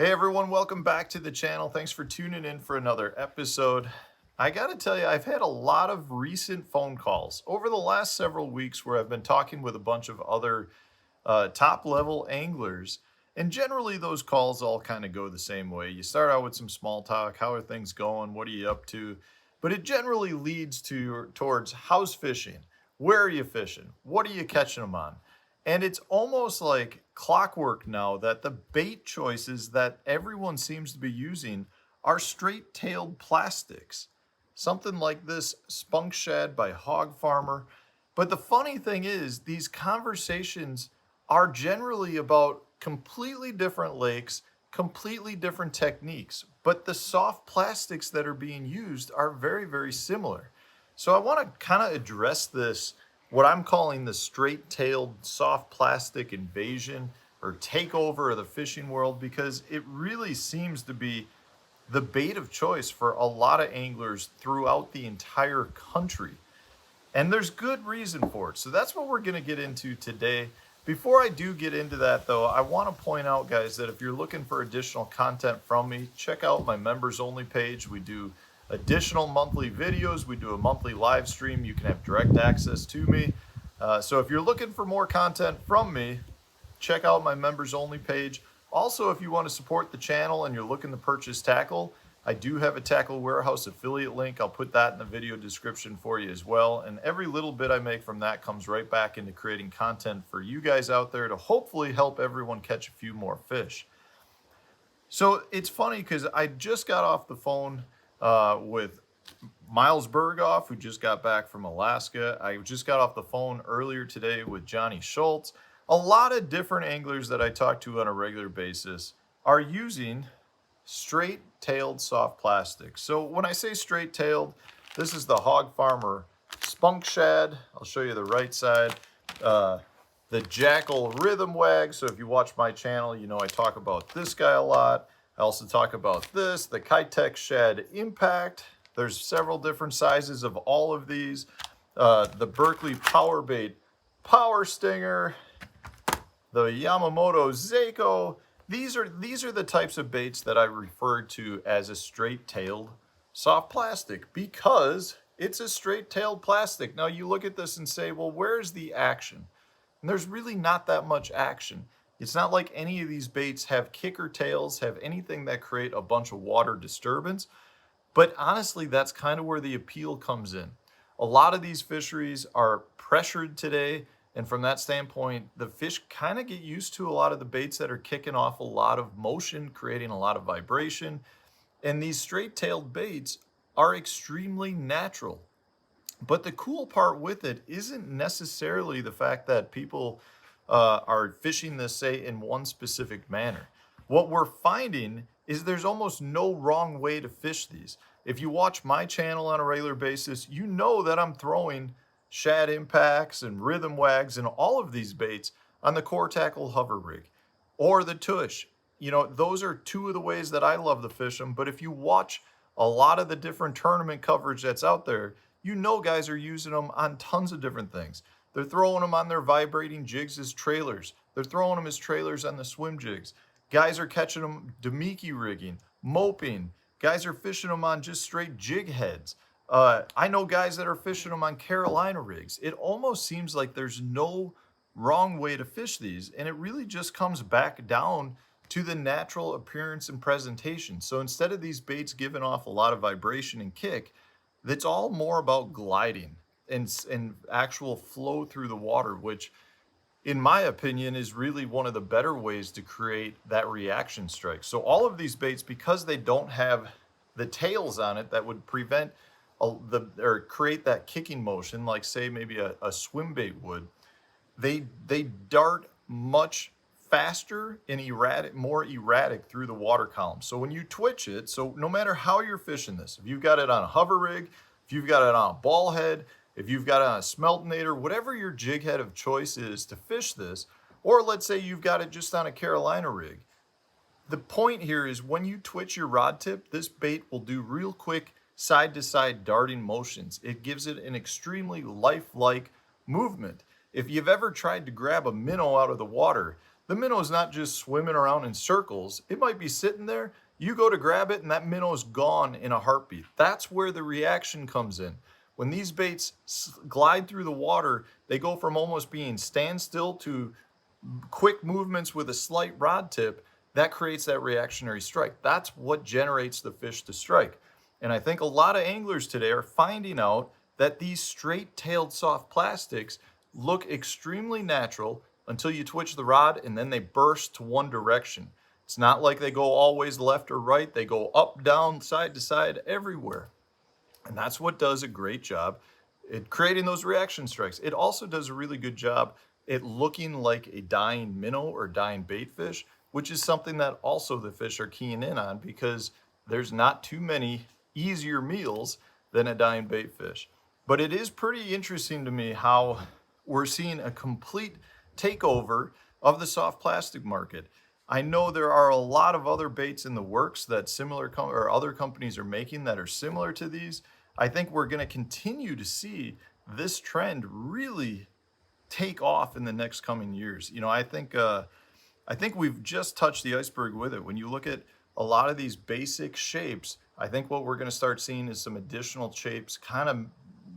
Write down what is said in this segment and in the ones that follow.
Hey everyone, welcome back to the channel. Thanks for tuning in for another episode. I gotta tell you, I've had a lot of recent phone calls over the last several weeks where I've been talking with a bunch of other top level anglers. And generally, those calls all kind of go the same way. You start out with some small talk. How are things going? What are you up to? But it generally leads towards how's fishing? Where are you fishing? What are you catching them on? And it's almost like clockwork now that the bait choices that everyone seems to be using are straight-tailed plastics. Something like this spunk shad by Hog Farmer. But the funny thing is, these conversations are generally about completely different lakes, completely different techniques, but the soft plastics that are being used are very, very similar. So I want to kind of address this, what I'm calling the straight-tailed soft plastic invasion or takeover of the fishing world, because it really seems to be the bait of choice for a lot of anglers throughout the entire country. And there's good reason for it. So that's what we're going to get into today. Before I do get into that, though, I want to point out, guys, that if you're looking for additional content from me, check out my members only page. We do additional monthly videos. We do a monthly live stream. You can have direct access to me. So if you're looking for more content from me, check out my members only page. Also, if you want to support the channel and you're looking to purchase tackle, I do have a Tackle Warehouse affiliate link. I'll put that in the video description for you as well. And every little bit I make from that comes right back into creating content for you guys out there to hopefully help everyone catch a few more fish. So it's funny because I just got off the phone with Miles Berghoff, who just got back from Alaska. I just got off the phone earlier today with Johnny Schultz. A lot of different anglers that I talk to on a regular basis are using straight-tailed soft plastic. So when I say straight-tailed, this is the Hog Farmer Spunk Shad. I'll show you the right side. The Jackal Rhythm Wag. So if you watch my channel, you know I talk about this guy a lot. I also talk about this, the Kitech Shad Impact. There's several different sizes of all of these. The Berkeley Power Bait Power Stinger. The Yamamoto Seiko. These are the types of baits that I refer to as a straight-tailed soft plastic because it's a straight-tailed plastic. Now you look at this and say, well, where's the action? And there's really not that much action. It's not like any of these baits have kicker tails, have anything that create a bunch of water disturbance. But honestly, that's kind of where the appeal comes in. A lot of these fisheries are pressured today. And from that standpoint, the fish kind of get used to a lot of the baits that are kicking off a lot of motion, creating a lot of vibration. And these straight-tailed baits are extremely natural. But the cool part with it isn't necessarily the fact that people are fishing this, say, in one specific manner. What we're finding is there's almost no wrong way to fish these. If you watch my channel on a regular basis, you know that I'm throwing shad impacts and rhythm wags and all of these baits on the core tackle hover rig or the tush. You know, those are two of the ways that I love to fish them. But if you watch a lot of the different tournament coverage that's out there, you know guys are using them on tons of different things. They're throwing them on their vibrating jigs as trailers. They're throwing them as trailers on the swim jigs. Guys are catching them Damiki rigging, moping. Guys are fishing them on just straight jig heads. I know guys that are fishing them on Carolina rigs. It almost seems like there's no wrong way to fish these, and it really just comes back down to the natural appearance and presentation. So instead of these baits giving off a lot of vibration and kick, it's all more about gliding and actual flow through the water, which in my opinion is really one of the better ways to create that reaction strike. So all of these baits, because they don't have the tails on it that would prevent or create that kicking motion, like say maybe a swim bait would, they dart much faster and more erratic through the water column. So when you twitch it, so no matter how you're fishing this, if you've got it on a hover rig, if you've got it on a ball head, if you've got it on a smeltinator, whatever your jig head of choice is to fish this, or let's say you've got it just on a Carolina rig, the point here is when you twitch your rod tip, this bait will do real quick side-to-side darting motions. It gives it an extremely lifelike movement. If you've ever tried to grab a minnow out of the water, the minnow is not just swimming around in circles. It might be sitting there. You go to grab it and that minnow is gone in a heartbeat. That's where the reaction comes in. When these baits glide through the water, they go from almost being standstill to quick movements with a slight rod tip. That creates that reactionary strike. That's what generates the fish to strike. And I think a lot of anglers today are finding out that these straight-tailed soft plastics look extremely natural until you twitch the rod and then they burst to one direction. It's not like they go always left or right. They go up, down, side to side, everywhere. And that's what does a great job at creating those reaction strikes. It also does a really good job at looking like a dying minnow or dying bait fish, which is something that also the fish are keying in on because there's not too many easier meals than a dying bait fish. But it is pretty interesting to me how we're seeing a complete takeover of the soft plastic market. I know there are a lot of other baits in the works that or other companies are making that are similar to these. I think we're going to continue to see this trend really take off in the next coming years. You know, I think we've just touched the iceberg with it. When you look at a lot of these basic shapes, I think what we're going to start seeing is some additional shapes kind of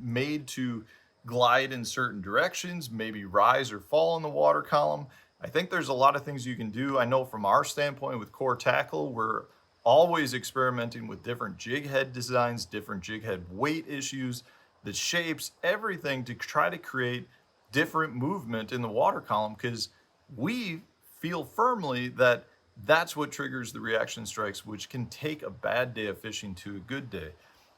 made to glide in certain directions, maybe rise or fall in the water column. I think there's a lot of things you can do. I know from our standpoint with Core Tackle, we're always experimenting with different jig head designs, different jig head weight issues, the shapes, everything to try to create different movement in the water column, because we feel firmly that that's what triggers the reaction strikes, which can take a bad day of fishing to a good day.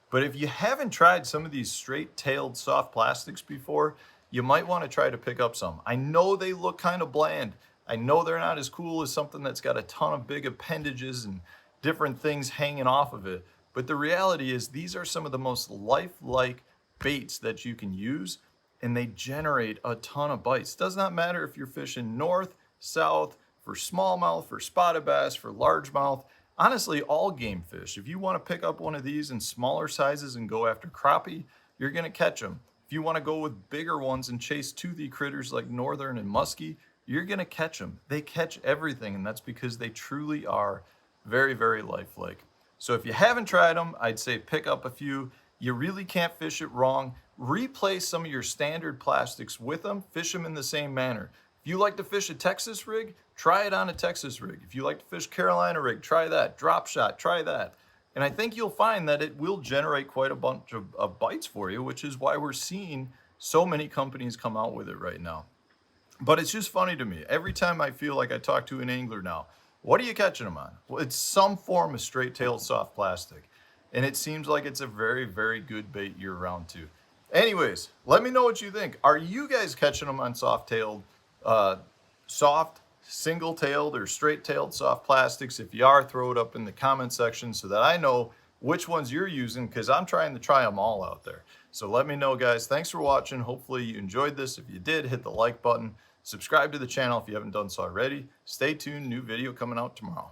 But if you haven't tried some of these straight-tailed soft plastics before, you might want to try to pick up some. I know they look kind of bland. I know they're not as cool as something that's got a ton of big appendages and different things hanging off of it. But the reality is these are some of the most lifelike baits that you can use, and they generate a ton of bites. Does not matter if you're fishing north, south, for smallmouth, for spotted bass, for largemouth, honestly, all game fish. If you want to pick up one of these in smaller sizes and go after crappie, you're going to catch them. If you want to go with bigger ones and chase toothy critters like northern and muskie, you're going to catch them. They catch everything, and that's because they truly are very, very lifelike. So if you haven't tried them, I'd say pick up a few. You really can't fish it wrong. Replace some of your standard plastics with them. Fish them in the same manner. If you like to fish a Texas rig, try it on a Texas rig. If you like to fish Carolina rig, try that. Drop shot, try that. And I think you'll find that it will generate quite a bunch of bites for you, which is why we're seeing so many companies come out with it right now. But it's just funny to me. Every time I feel like I talk to an angler now, what are you catching them on? Well, it's some form of straight-tailed soft plastic. And it seems like it's a very, very good bait year-round too. Anyways, let me know what you think. Are you guys catching them on soft-tailed, soft, single-tailed, or straight-tailed soft plastics? If you are, throw it up in the comment section so that I know which ones you're using, because I'm trying to try them all out there. So let me know, guys. Thanks for watching. Hopefully you enjoyed this. If you did, hit the like button. Subscribe to the channel if you haven't done so already. Stay tuned. New video coming out tomorrow.